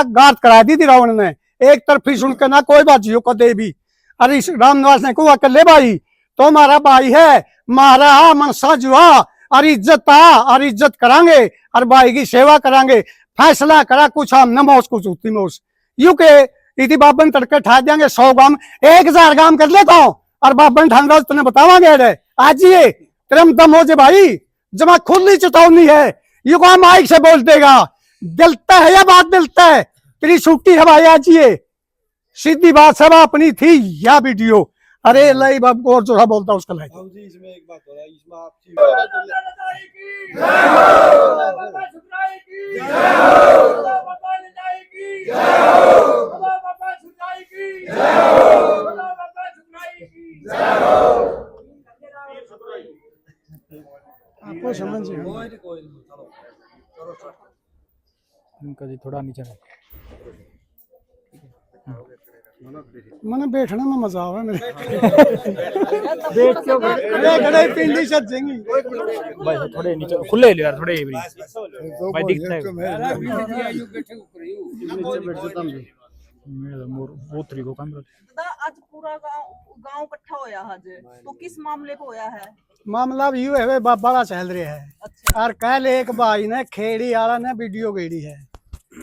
गात करा दी थी रावण ने, एक तरफी सुन के ना कोई बाजियों को दे भी। अरे रामनिवास ने कहा कले भाई तो हमारा भाई है, मारा मनसा जुआ और इज्जत और इज्जत करांगे और भाई की सेवा करांगे। फैसला करा कुछ हम न मोस कुछ उतनी मोस यू के इति बाबन तड़के ठा देंगे 100 गांव 1000 गांव कर लेता हूँ और बाबन ठान तुमने बतावांगे आज ये तेरम दम हो जे भाई जमा खुली चेतावनी है। यू को माइक से बोल देगा दिलता है या बात दिलता है तेरी छुट्टी है भाई आज ये सीधी बात सब अपनी थी या वीडियो। अरे लाई बाब और जो बोलता उसका लाई इसमें एक बात हो रहा है इसमें आप आपको समझ इनका जी थोड़ा नीचे मैंने बैठने में मजा आवा मेरे बैठ क्यों खड़े पिंडी सजेंगी भाई थोड़े नीचे खुले ले यार थोड़े भाई दिखता है मेरा मोर वो तरीको काम दादा आज पूरा गांव इकट्ठा होया है तो किस मामले पे होया है? मामला भी है वे बड़ा चल रहा है। अच्छा। और कल एक भाई ने खेड़ी वाला ने वीडियो गेड़ी है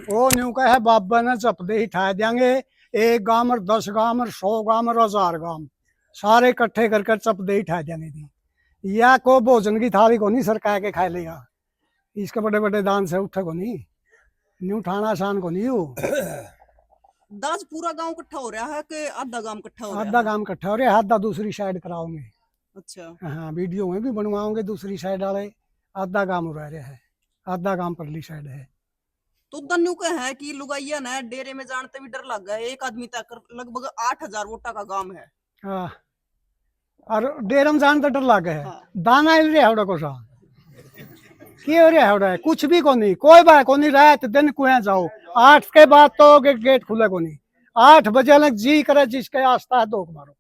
वो न्यू का है बाबा ने चपदे ही ठा देंगे 1 गांव और 10 गांव और 100 गांव और 1000 गांव सारे इकट्ठे कर चपदे ही ठा देंगे थी या को भोजन की थाली को नहीं सरकार के खा लेगा इसके बड़े बड़े दान से उठे को नहीं न्यू ठाना आसान को नहीं हो। दाज पूरा गांव इकट्ठा हो रहा है कि आधा गांव इकट्ठा हो रहा है? आधा गांव इकट्ठा हो रहा है आधा दूसरी साइड कराओगे। अच्छा। हाँ वीडियो में भी बनवाओगे दूसरी साइड वाले आधा गांव रह रहा है आधा गांव परली साइड है। तो दन्नू का है कि लुगाइया ने डेरे में जानते भी डर लग गया एक आदमी तक लगभग 8000 वोटा का गांव है। हाँ और डेरे में जानते डर लग गया हाँ। दाना हिल रहा है को सा क्यों रहा है कुछ भी को नहीं कोई बात को नहीं रात दिन कुएं जाओ 8 के बाद तो गेट खुले को नहीं 8 बजे लग जी करे जिसके आस्था है दो मारो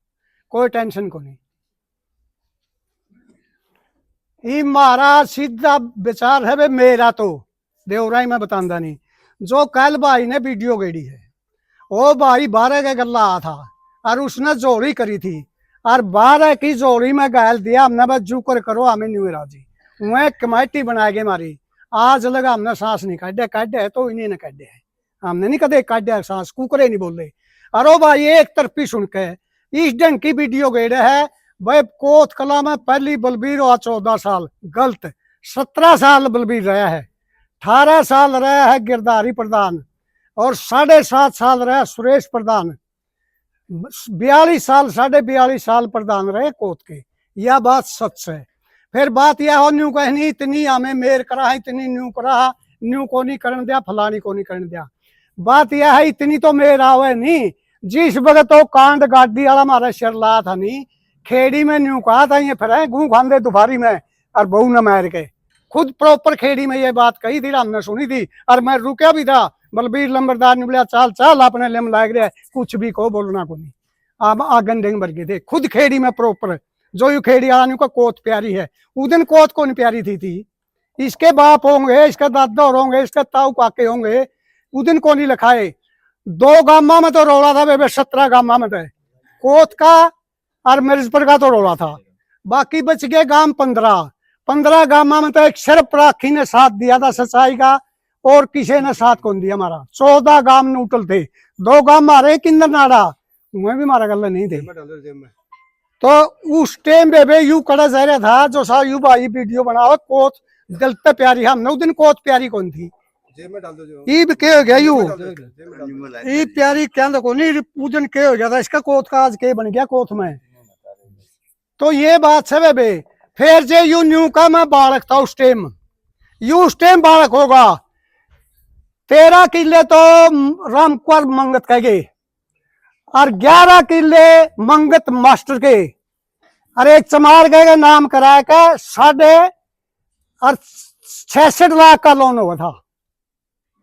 कोई टेंशन को नहीं। ये मारा सीधा विचार है वे मेरा तो देवराई में बतांदा नहीं जो कल भाई ने वीडियो गेड़ी है वो भाई 12 के गल्ला आ था और उसने जोड़ी करी थी और 12 की जोड़ी में गायल दिया हमने बस जुकर करो हमें न्यू राजी वह कमेटी बनाएगी हमारी आज लगा हमने सांस नहीं काटे है तो इन्हीं ने काटे है हमने नहीं कदे काटे सांस कुकरे नहीं बोले। अरे भाई एक तरफी सुन के इस ढंग की वीडियो गेड़े है भाई कोत कला में पहली बलबीर हुआ 14 साल गलत 17 साल बलबीर रहा है 18 साल रहा है गिरधारी प्रधान और 7.5 साल रहा सुरेश प्रधान 42 साल 42.5 साल प्रधान रहे कोत के यह बात सच है। फिर बात यह हो न्यू कहनी इतनी हमें मेर करा है इतनी न्यू करा न्यू को नहीं करने दिया फलानी को नहीं करने दिया बात यह है इतनी तो मेर आवे नहीं जिस वक्त तो कांड गाड़ी वाला हमारा शर ला था नहीं खेड़ी में न्यू कहा था ये फिर गूं खांदे दोपहरी में और बहू न मार के खुद प्रॉपर खेड़ी में ये बात कही थी हमने सुनी थी और मैं रुका भी था बलबीर लंबरदार ने बोला चाल चाल अपने लिम लाग रहा है कुछ भी को बोलना को नहीं आप आगन डेंग भर गए थे खुद खेड़ी में प्रॉपर जो यू खेड़ी आने का कोत प्यारी है उस दिन कोत को नहीं प्यारी थी इसके बाप होंगे इसके दादा होंगे इसके ताऊ काके होंगे उस दिन को नहीं लिखाए 2 गामा में तो रोड़ा था वे 17 गामा में थे कोत का और मिर्जपुर का तो रोड़ा था बाकी बच गए गांव 15 गामा में तो एक शर्फ राखी ने साथ दिया था सच्चाई का और किसी ने साथ कौन दिया हमारा 14 गांव नूटल थे 2 गांव मारे किंदर नाड़ा मैं भी मारा गल नहीं थे तो उस टाइम पे यू कड़ा जा रहा था जो सा यू भाई वीडियो बनाओ कोत गलत प्यारी हमने उस दिन कोत प्यारी कौन थी ईब के हो गया यू ई प्यारी क्या को नहीं उस दिन के हो गया था इसका कोत का आज के बन गया कोत में तो ये बात सब है बे। फिर जे यू न्यू का मैं बालक था उस टाइम बालक होगा 13 किले तो रामकुमार मंगत कह गए और 11 किले मंगत मास्टर के और एक चमार गए नाम कराया का 66 लाख का लोन हुआ था।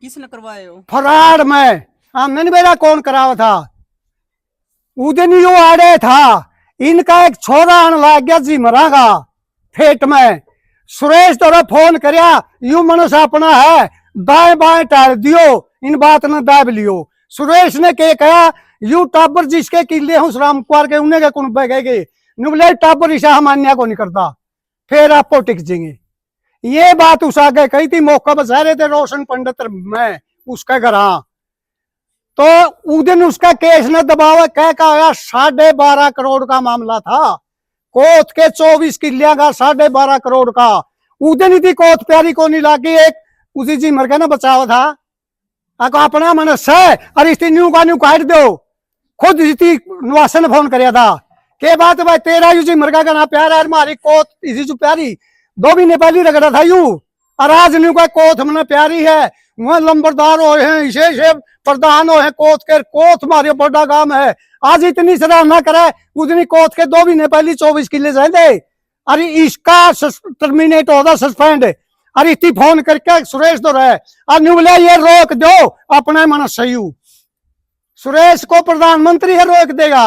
किसने करवाए हो? फराड में हमने नहीं बेरा कौन करावा था उदन यू आड़े था इनका एक छोरा आने लग गया जी मरागा फेट में सुरेश तोरा फोन करया यू मनुष्य अपना है दाएं बाएं टाल दियो, इन बात न दाब लियो। सुरेश ने के कहा यू टाबर जिसके किले हूं राम कुमार के उन्हें के कुण बगेगे नुबले टाबर इसा मान्या को नहीं करता, फिर आपको टिक जाएंगे। ये बात उस आगे कही थी, मौका बचा रहे थे रोशन पंडित मैं उसका घर। तो उस दिन उसका केस न दबाव कह का आया 12.5 करोड़ का मामला था, कोत के 24 किलिया का 12.5 करोड़ का। उस दिन थी कोत प्यारी को नहीं लागी, एक उसी जी मर के ना बचावा था आको अपना मनस है और इस न्यू का न्यू काट दो। खुद इसी निवास ने फोन कराया था के बात भाई तेरा यू जी मरगा का ना प्यारा है हमारी कोत इसी जो प्यारी 2 महीने पहले रगड़ा था यू, और आज न्यू का कोत हमने प्यारी है, वह लंबरदार हो हैं, विशेष प्रधान हो है कोत के, कोत मारे बड़ा काम है। आज इतनी सराहना करे, उतनी कोत के 2 महीने पहले 24 किले जाए। अरे इसका टर्मिनेट होगा सस्पेंड, अरे इतनी फोन करके सुरेश दो रहे और न्यूले ये रोक दो अपना मन सही। सुरेश को प्रधानमंत्री है रोक देगा,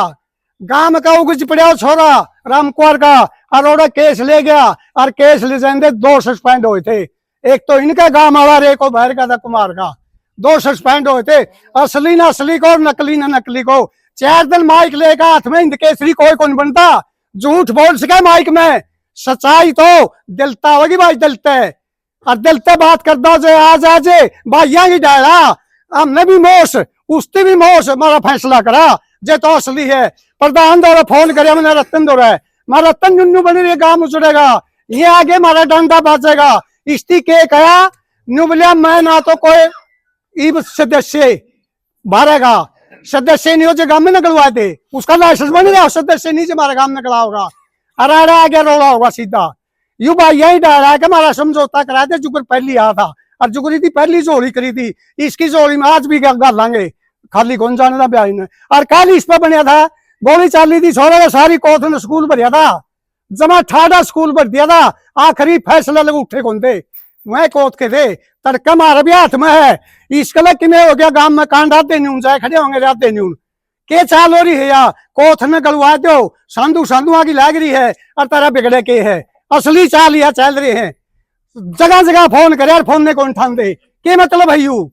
गांव का उगज पड़ा छोरा राम कुमार का अरोड़ा केस ले गया और केस ले जाते 2 सस्पेंड हुए थे, एक तो इनका गांव वाला एक को बाहर का था कुमार का, 2 सस्पेंड हुए थे। असली ना असली को और नकली ना नकली को। 4 दिन माइक लेकर हाथ में हिंद केसरी कोई कौन बनता, झूठ बोल सके माइक में, सच्चाई तो दिलता होगी भाई, दिलता है और दिलते बात करता जो आज भाइया की डाला हमने भी मोश उसने भी मोश हमारा फैसला करा जे तो असली है। प्रधान द्वारा फोन करे मैंने रतन दो है, मैं रतन जुन्नू बनी रही गांव उचड़ेगा, ये आगे हमारा डंडा बाजेगा। इस्ती के कहा न्यू बोलिया मैं ना तो कोई सदस्य भरेगा, सदस्य नहीं हो जो गांव में निकलवाए थे उसका लाइसेंस बन रहा, सदस्य नहीं जो हमारे गांव में निकला होगा, अराड़ा आगे रोड़ा होगा सीधा। यू भाई यही डाला है कि हमारा समझौता कराया था, जुगर पहली आया था और जुगरी थी पहली जोड़ी करी थी, इसकी जोड़ी में आज भी गल लांगे खाली कौन जाने था ब्याह ने। और कल इस पर बनया था गोली चाली थी छोरा का सारी कोत ने स्कूल भरिया था, जमा ठाडा स्कूल भर दिया था, आखिरी फैसला लगे उठे कौन थे वह कोत के थे। तड़का मारा भी हाथ में है, इसके लिए किमें हो गया गांव में कांड आते नहीं जाए खड़े होंगे जाते नहीं के चाल हो रही है या कोथ ने गलवा दो सांधु सांधु आगे लाग रही है और तारा बिगड़े के है, असली चाल या चल रहे हैं। जगह जगह फोन करे और फोन ने कौन ठान दे के मतलब है यू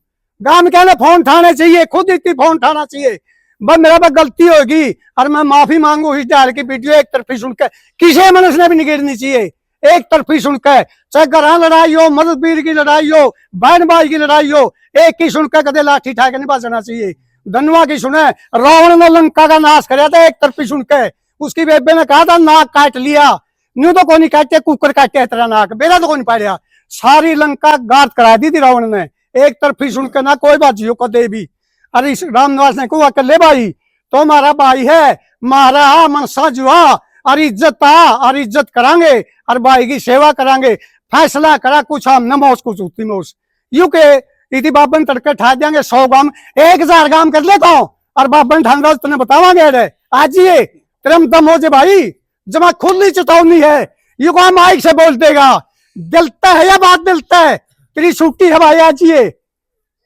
गांव में कहना फोन ठाने चाहिए, खुद इतनी फोन ठाना चाहिए। बस मेरा बस गलती होगी और मैं माफी मांगू इस डाल की वीडियो एक तरफी सुनकर, किसी मनुष्य ने भी निगेड़नी चाहिए एक तरफी सुनकर, चाहे घर लड़ाई हो, मदद वीर की लड़ाई हो, बहन भाई की लड़ाई हो, एक ही सुनकर कदे लाठी ठाके नहीं बचना चाहिए। धनवा की सुने रावण ने लंका का नाश कराया था एक तरफी सुनकर, उसकी बेबे ने कहा था नाक काट लिया, न्यू तो कोई काटे कुकर काटे तेरा नाक, बेरा तो कोई पाया, सारी लंका गार्द करा दी थी रावण ने एक तरफी सुनकर, ना कोई बाजियों को दे भी। अरे इस रामनिवास ने कहा अकेले भाई तो हमारा भाई है, मारा मनसा जुआ और इज्जत और इज्जत करांगे और भाई की सेवा करांगे, फैसला करा कुछ हम न मोस कुछ उतनी मोस यू के इति बाबन तड़के ठा देंगे 100 गांव 1000 गांव कर लेता हूँ और बाबन ठान तुमने बतावांगे आज ये तेरम दम हो जे भाई, जमा खुली चेतावनी है यू को माइक से बोल देगा, दिलता है या बात दिलता है तेरी छुट्टी है भाई आज ये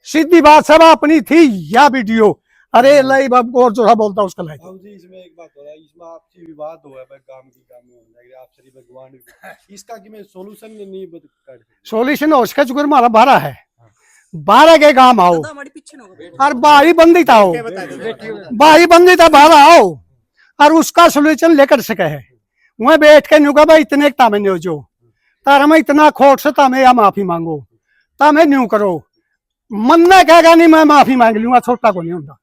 सीधी बात सब अपनी थी या वीडियो। अरे लाई बाप और जो बोलता उसका लाई जी इसमें एक बात हो रहा है, इसमें आपसी विवाद हुआ है गांव में आप श्री भगवान इसका कि मैं सॉल्यूशन नहीं बता सोल्यूशन हो उसका चुकर हमारा 12 है, 12 के काम आओ और बाही बंदी था हो, बाही बंदी था 12 आओ और उसका सोल्यूशन लेकर सके है। वह बैठ के न्यू का भाई इतने तामे न्यू जो तार हमें इतना खोट से तामे या माफी मांगो तामे न्यू करो, मन ने कहेगा नहीं मैं माफी मांग लूंगा छोटा को नहीं होता,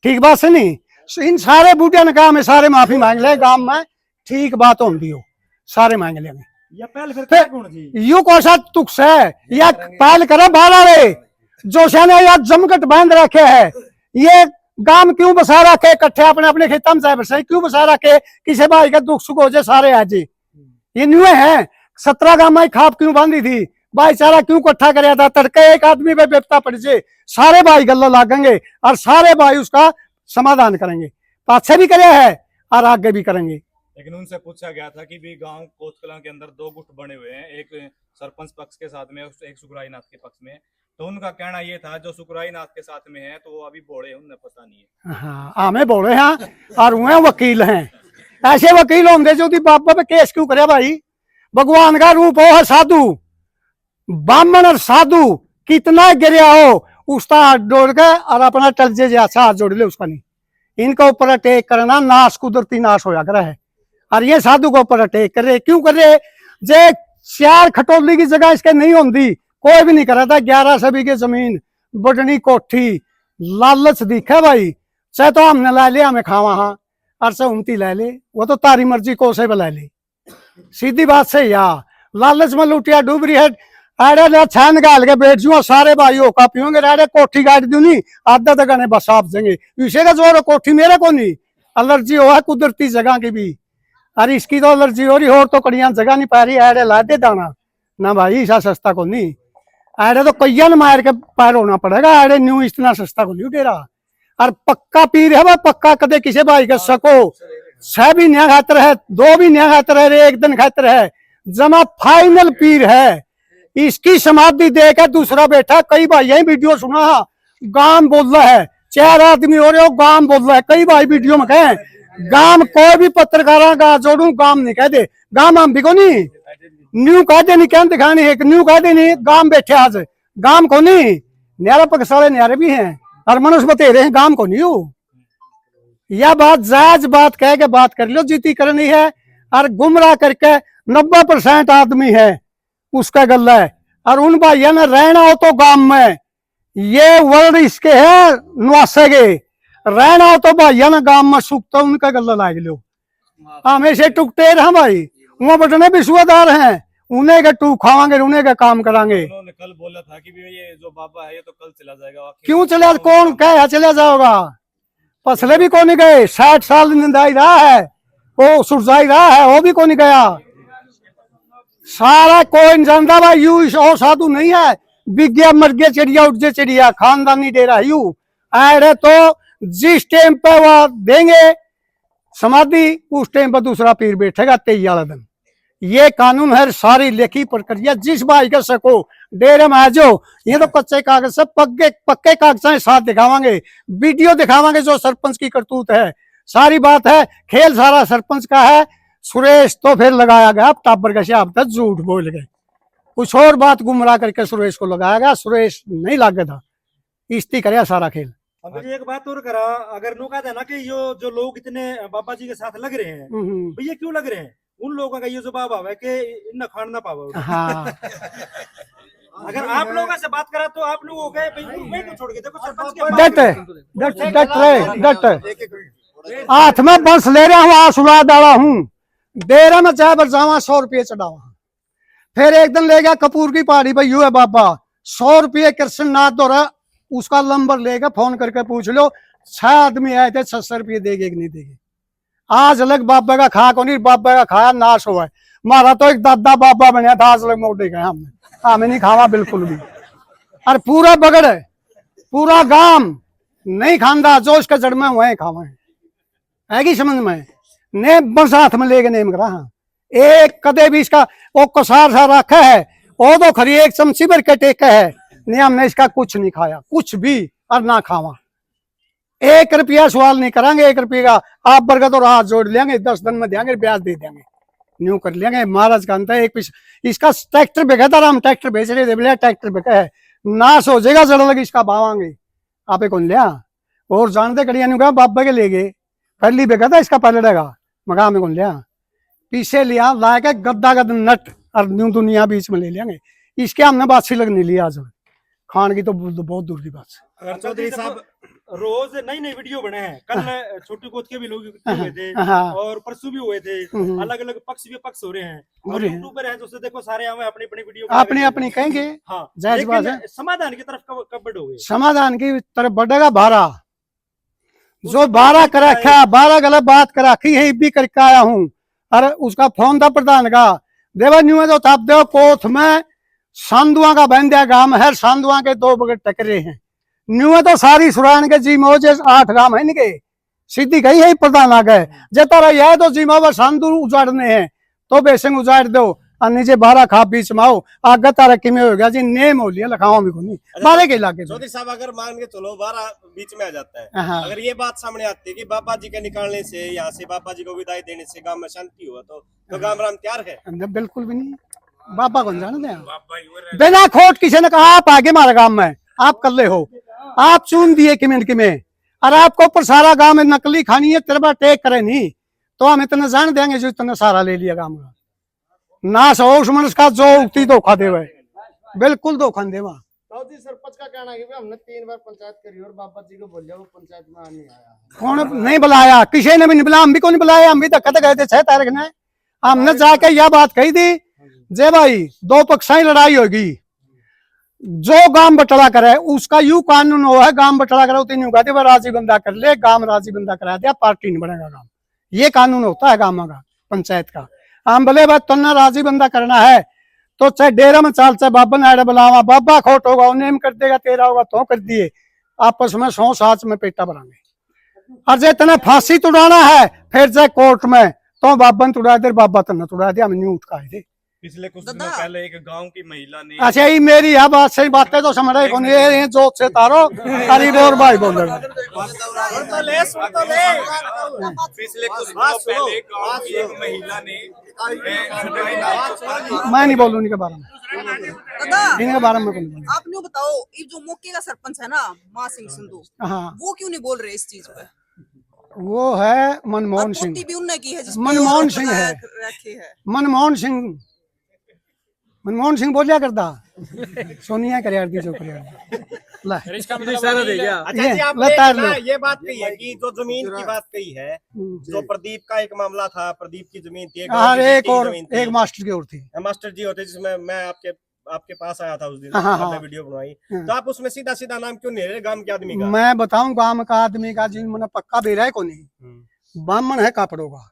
ठीक बात से नहीं। इन सारे बूढ़िया ने कहा मैं सारे माफी मांग ले गांव में, ठीक बात होती हो सारे मांग लेंगे या पहले फिर यू कोसा तुक्स है या पहल करे 12 रे जो ने या जमकट बांध रखे है, ये गांव क्यों बसा रखे इकट्ठे अपने अपने खेतों में जाए बसाई क्यों बसा रखे, किसी भाई का दुख सुख हो जाए सारे आज ये न्यू है। 17 गांव में खाप क्यों बांधी थी, भाईचारा क्यों इकट्ठा कराया था, तड़के एक आदमी पे बेपता पड़ जाए सारे भाई गल्ला लागेंगे और सारे भाई उसका समाधान करेंगे, पाछे भी करे है और आगे भी करेंगे। लेकिन उनसे पूछा गया था कि भी गांव कोतकला के अंदर 2 गुट बने हुए हैं, एक सरपंच पक्ष के साथ में एक सुखराई नाथ के पक्ष में, तो उनका कहना ये था जो सुखराई नाथ के साथ में है तो वो अभी बोले उन्हें पता नहीं है। हाँ हमें बोले हाँ और वह वकील हैं, ऐसे वकील होंगे जो बाबा पे केस क्यों करे भाई, भगवान का रूप हो है साधु, ब्राह्मण और साधु कितना गिरया हो उसका हाथ जोड़ के और अपना टल जे जैसा हाथ जोड़ ले उसका नहीं। इनके ऊपर अटैक करना नाश कुदरती नाश होया कर है। और ये साधु के ऊपर अटैक कर रहे, क्यों कर रहे? जे 4 खटोली की जगह इसके नहीं होती, कोई भी नहीं कर रहा था। 11 सभी की जमीन, बटनी कोठी, लालच दिखे भाई, चाहे तो हमने ला लिया हमें खावा हाँ, और से उमती ले ले, वो तो तारी मर्जी को से ला ले। सीधी बात से या लालच में लुटिया डूब रही है। अरे ले छान गाल के बैठ जुआ सारे भाई हो का पियोगे, अरे कोठी गाड़ी दू नहीं आधा तक ने बस आप देंगे, इसे का जोर कोठी मेरे को नहीं। एलर्जी हो है कुदरती जगह की भी, अरे इसकी तो एलर्जी हो रही हो तो कड़िया जगह नहीं पा रही। अरे ला दे दाना ना भाई, ऐसा सस्ता को नहीं। अरे तो कैया न मार के पैर होना पड़ेगा। अरे न्यू इतना सस्ता को नहीं उठेरा। और पक्का पीर है वह, पक्का कदे किसी भाई के सको 6 भी न्या खातर है, 2 भी न्या खातर है, 1 दिन खातर है, जमा फाइनल पीर है। इसकी समाधि देकर दूसरा बैठा, कई भाई यही वीडियो सुना गाम बोल रहा है, 4 आदमी हो रहे हो गाम बोल रहा है। कई भाई वीडियो में कहे गाम, कोई भी पत्रकार का जोड़ू गाम नहीं कह दे, गाम हम भी को नहीं न्यू कह दे नहीं, क्या दिखानी है न्यू कह दे नहीं, गाम बैठे आज गाम को नहीं। न्यारा पकसाले न्यारे भी हैं और मनुष्य बते रहे हैं, गाम को नहीं हो। यह बात जायज बात कह के बात कर लो, जीती करनी है। और गुमराह करके 90% आदमी है उसका गल्ला है। और उन भाइयों ने रहना हो तो गांव में, ये वर्ड इसके है नुआसे के, रहना हो तो भाइयों ने गांव में सुख तो उनका गल्ला लाग लो। हमेशा टुकते रहा भाई, वो बटने भी सुधार हैं, उन्हें के टूक खावांगे, उन्हें के काम करांगे। उन्होंने कल बोला था कि ये जो बाबा है ये तो कल चला जाएगा। क्यों चला, कौन कह चला जाओगा? पसले भी कौन गए, 60 साल निंदाई रहा है, वो सुरजाई रहा है, वो भी कौन गया। सारा कोई जानता भाई यू और साधु नहीं है। विज्ञा मर गया चिड़िया उठ जे चिड़िया, खानदानी डेरा यू अरे तो जिस टाइम पे वो देंगे समाधि, उस टाइम पर दूसरा पीर बैठेगा 23 वाला दिन। ये कानून है, सारी लेखी प्रक्रिया। जिस भाई का सको डेरे में आ जाओ, ये तो कच्चे कागज से पक्के कागज साथ दिखावांगे, वीडियो दिखावांगे जो सरपंच की करतूत है। सारी बात है, खेल सारा सरपंच का है। सुरेश तो फिर लगाया गया टाबर का शाप था, झूठ बोल गए, कुछ और बात गुमराह करके सुरेश को लगाया गया। सुरेश नहीं लागे था, इस्ती करे सारा खेल। अब एक बात और करा, अगर नो कहता है ना कि ये जो लोग इतने बाबा जी के साथ लग रहे हैं, भैया क्यों लग रहे हैं? उन लोगों का ये जो बाबा है कि इन्हें खान ना पावा। हाँ अगर आप लोगों से बात करा तो आप लोग हो गए भाई तो छोड़ के देखो सरपंच डट हाथ में बस ले रहा हूँ, आसुरा डाला हूँ, डेरा में चाहे बरसावा 100 रुपये चढ़ावा। फिर एक दिन ले गया कपूर की पहाड़ी पर, यू है बाबा 100 रुपये कृष्ण नाथ दौरा, उसका नंबर लेकर फोन करके पूछ लो, 6 आदमी आए थे, 600 रुपये देंगे कि नहीं देंगे। आज अलग बाबा का खा को नहीं, बाबा का खाया नाश हुआ है। मारा तो एक दादा बाबा बनया था, आज अलग मोटे गए हमने, हमें नहीं खावा बिल्कुल भी। और पूरा बगड़ है, पूरा गांव नहीं खांदा, जो इसका जड़ में हुए खावा है कि समझ में ने बस हाथ में लेके नेम करा। हाँ एक कदे भी इसका वो कसार सा रखा है, वो तो खरी 1 चमची भर के टेका है, नहीं हमने इसका कुछ नहीं खाया, कुछ भी, और ना खावा। 1 रुपया सवाल नहीं करांगे, 1 रुपये का आप बरगद और हाथ जोड़ लेंगे, 10 दिन में देंगे, ब्याज दे देंगे, न्यू कर लेंगे। महाराज का अंत है। एक इसका ट्रैक्टर बिका था, हम ट्रैक्टर बेच रहे थे, बोले ट्रैक्टर बिका है, नाश हो जाएगा, जड़ लगी इसका भावांगे। आपे कौन लिया और जानते कड़िया नहीं कहा, बाबा के ले गए, पहली बिका था इसका पलड़ेगा, मगा में कौन लिया, पीछे लिया ला के गद्दा गद नट और न्यू दुनिया बीच में ले लेंगे। इसके हमने बात से लगने लिया, आज खान की तो बहुत दूर की बात है। चौधरी साहब रोज नई नई वीडियो बने हैं, कल छोटी कोत के भी लोग हुए थे और परसों भी हुए थे, अलग अलग पक्ष विपक्ष हो रहे हैं, और यूट्यूबर है तो देखो सारे हमें अपनी अपनी वीडियो अपनी कहेंगे। हाँ जायज बात है। समाधान की तरफ कब बढ़ोगे? समाधान की तरफ बढ़ेगा 12, जो 12 कर रखा, 12 गलत बात कर रखी है, भी करके आया हूँ। और उसका फोन था प्रधान का, देवा न्यू तो थाप देव कोथ में सांदुआ का बंदिया गांव है, सांदुआ के 2 बगड़ टकरे हैं, न्यू तो सारी सुरान के जी मोजे 8 गांव है इनके, सीधी गई है प्रधान आ गए, जतारा यह तो जी मोबा सांदू उजाड़ने हैं तो बेसंग उजाड़ दो, और नीचे 12 खा बीच में आओ, आगे तारा किमें हो गया जी, नेम हो लिया लखाओ भी को नहीं 12 के इलाके। चौधरी साहब अगर मान के चलो 12 बीच में आ जाता है, अगर ये बात सामने आती है कि बाबा जी के निकालने से, यहाँ से बाबा जी को विदाई देने से गांव में शांति हुआ, तो गांव राम तैयार है? बिल्कुल भी नहीं, बाबा कौन जानते हैं? बिना खोट किसी ने कहा आप आगे मारे गांव में, आप कर ले हो, आप चुन दिए कि में, और आपको ऊपर सारा गांव में नकली खानी है, तेरे बार टेक करे नहीं तो हम इतना जान देंगे जो इतना सारा ले लिया गांव का। ना सो उस मनुष्य का जो उक्ति धोखा दे, बिल्कुल धोखा दे। वहां जी सरपंच का कहना है कि हमने 3 बार पंचायत करी और बाबा जी को बोलिया, वो पंचायत में नहीं आया। कौन नहीं बुलाया? किसी ने भी नहीं बुलाया, हम भी को नहीं बुलाया, हम भी धक्के गए थे 6 तारीख ने। हमने जाके यह बात कही थी, जे भाई 2 पक्षों की लड़ाई होगी, जो गांव बटला करे उसका यू कानून हो है, गांव बटला करे उतनी कहती वह राजी बंदा कर ले, गांव राजी बंदा करा दिया, पार्टी नहीं बनेगा गांव। ये कानून होता है गांव का, पंचायत का। हम बोले भाई तुमने राजी बंदा करना है तो चाहे डेरा में चाल, चाहे बाबा नायडा बुलावा, बाबा खोट होगा उन्हें कर देगा, तेरा होगा तो कर दिए, आपस में 100 साच में पेटा भरांगे। और जे तने फांसी तुड़ाना है फिर जाए कोर्ट में तो बाबा ने तुड़ा दे, बाबा तने तुड़ा दिया, हम नहीं उठ का। पिछले कुछ दिनों पहले एक गांव की महिला ने, अच्छा ये मेरी है बात, सही बात है तो समझ रहे कौन ये जोत से तारो करीब और भाई बोल रहे। पिछले कुछ दिनों पहले गांव की एक महिला ने, मैं नहीं बोलूँ इनके बारे में, दादा इनके बारे में बोलूँ। आप न्यू बताओ, ये जो मौके का सरपंच है ना माँ सिंह संधू, हाँ वो क्यों नहीं बोल रहे इस चीज पे? वो है मनमोहन सिंह, भी उनने की है, मनमोहन सिंह है, रखी है मनमोहन सिंह, मनमोहन सिंह बोलिया करता सोनिया कर यार दी जो कर ला अच्छा जी, आपने ये बात कही है कि जो जमीन की बात कही है, जो प्रदीप का एक मामला था, प्रदीप की जमीन थी, एक और एक मास्टर की और थी, मास्टर जी होते, जिसमें मैं आपके पास आया था उस दिन, हाँ, आपने वीडियो बनवाई, तो आप उसमें सीधा सीधा नाम क्यों नहीं रहे गांव के आदमी का? मैं बताऊं गांव का आदमी का जिन मैंने पक्का बेरा है को नहीं, ब्राह्मण है कापड़ों का,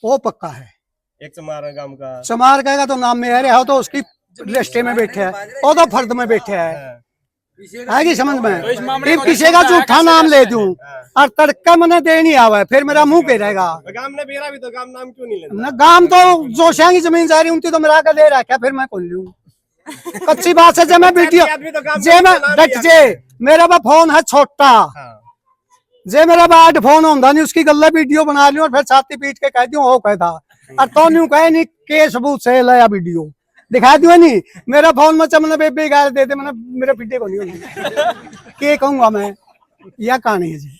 वो पक्का है। एक चमार गांव का चमार कहेगा तो नाम में है तो उसकी लिस्टे में बैठे है, वो तो फर्द में बैठे है कि समझ में, किसी का झूठा नाम ले दूं और तड़का मैंने दे नहीं आवा है फिर मेरा मुंह पे रहेगा। गांव ने बेरा भी तो गांव नाम क्यों नहीं लेता? न गांव तो जोशिया की जमीन जा रही उनकी तो मेरा ले रहा क्या, फिर मैं कौन लूं? कच्ची बात है, जब मैं वीडियो जे मैं डट जे मेरा बा फोन है छोटा, जे मेरा बा फोन होता नहीं उसकी गल्ला वीडियो बना लियो और फिर छाती पीट के कह दियो हो कहता, और तो न्यू कहे नहीं के सबूत से लाया वीडियो दिखा दियो नहीं, मेरा फोन में चमन बेबे गाल दे दे, मैंने मेरे पिटे को नहीं के कहूंगा मैं, यह कहानी है जी।